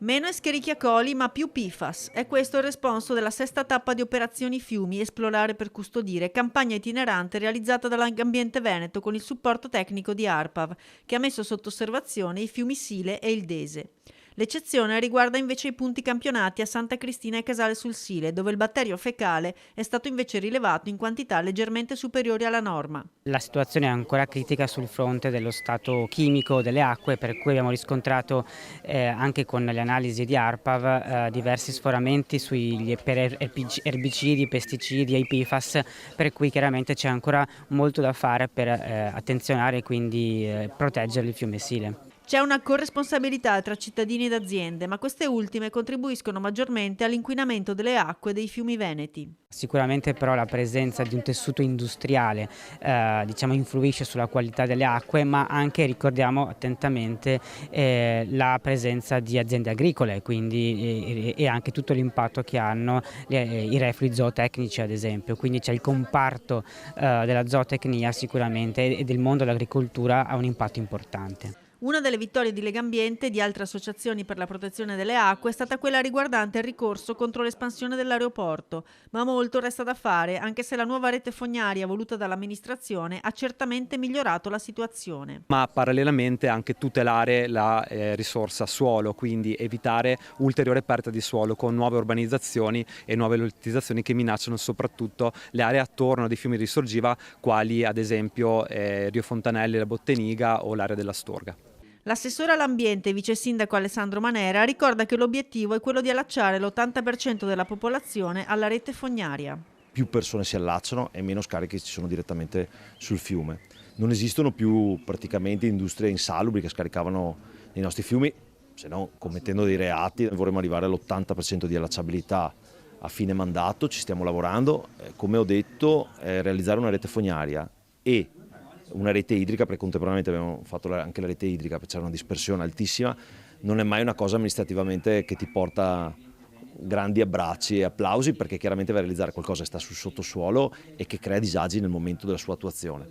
Meno Escherichia coli ma più PFAS. È questo il responso della sesta tappa di Operazioni Fiumi, Esplorare per custodire, campagna itinerante realizzata dall'Ambiente Veneto con il supporto tecnico di ARPAV, che ha messo sotto osservazione i fiumi Sile e il Dese. L'eccezione riguarda invece i punti campionati a Santa Cristina e Casale sul Sile, dove il batterio fecale è stato invece rilevato in quantità leggermente superiori alla norma. La situazione è ancora critica sul fronte dello stato chimico delle acque, per cui abbiamo riscontrato anche con le analisi di ARPAV diversi sforamenti per erbicidi, pesticidi e i PFAS, per cui chiaramente c'è ancora molto da fare per attenzionare e quindi proteggere il fiume Sile. C'è una corresponsabilità tra cittadini ed aziende, ma queste ultime contribuiscono maggiormente all'inquinamento delle acque dei fiumi veneti. Sicuramente però la presenza di un tessuto industriale diciamo, influisce sulla qualità delle acque, ma anche ricordiamo attentamente la presenza di aziende agricole, quindi, e anche tutto l'impatto che hanno i reflui zootecnici ad esempio, quindi c'è il comparto della zootecnia sicuramente e del mondo dell'agricoltura ha un impatto importante. Una delle vittorie di Legambiente e di altre associazioni per la protezione delle acque è stata quella riguardante il ricorso contro l'espansione dell'aeroporto, ma molto resta da fare, anche se la nuova rete fognaria voluta dall'amministrazione ha certamente migliorato la situazione. Ma parallelamente anche tutelare la risorsa suolo, quindi evitare ulteriore perdita di suolo con nuove urbanizzazioni e nuove lottizzazioni che minacciano soprattutto le aree attorno dei fiumi di risorgiva, quali ad esempio Rio Fontanelli, la Botteniga o l'area della Storga. L'assessore all'ambiente e vice sindaco Alessandro Manera ricorda che l'obiettivo è quello di allacciare l'80% della popolazione alla rete fognaria. Più persone si allacciano e meno scarichi ci sono direttamente sul fiume. Non esistono più praticamente industrie insalubri che scaricavano nei nostri fiumi, se no commettendo dei reati. Vorremmo arrivare all'80% di allacciabilità a fine mandato, ci stiamo lavorando. Come ho detto, realizzare una rete fognaria e una rete idrica, perché contemporaneamente abbiamo fatto anche la rete idrica, perché c'era una dispersione altissima, non è mai una cosa amministrativamente che ti porta grandi abbracci e applausi, perché chiaramente va a realizzare qualcosa che sta sul sottosuolo e che crea disagi nel momento della sua attuazione.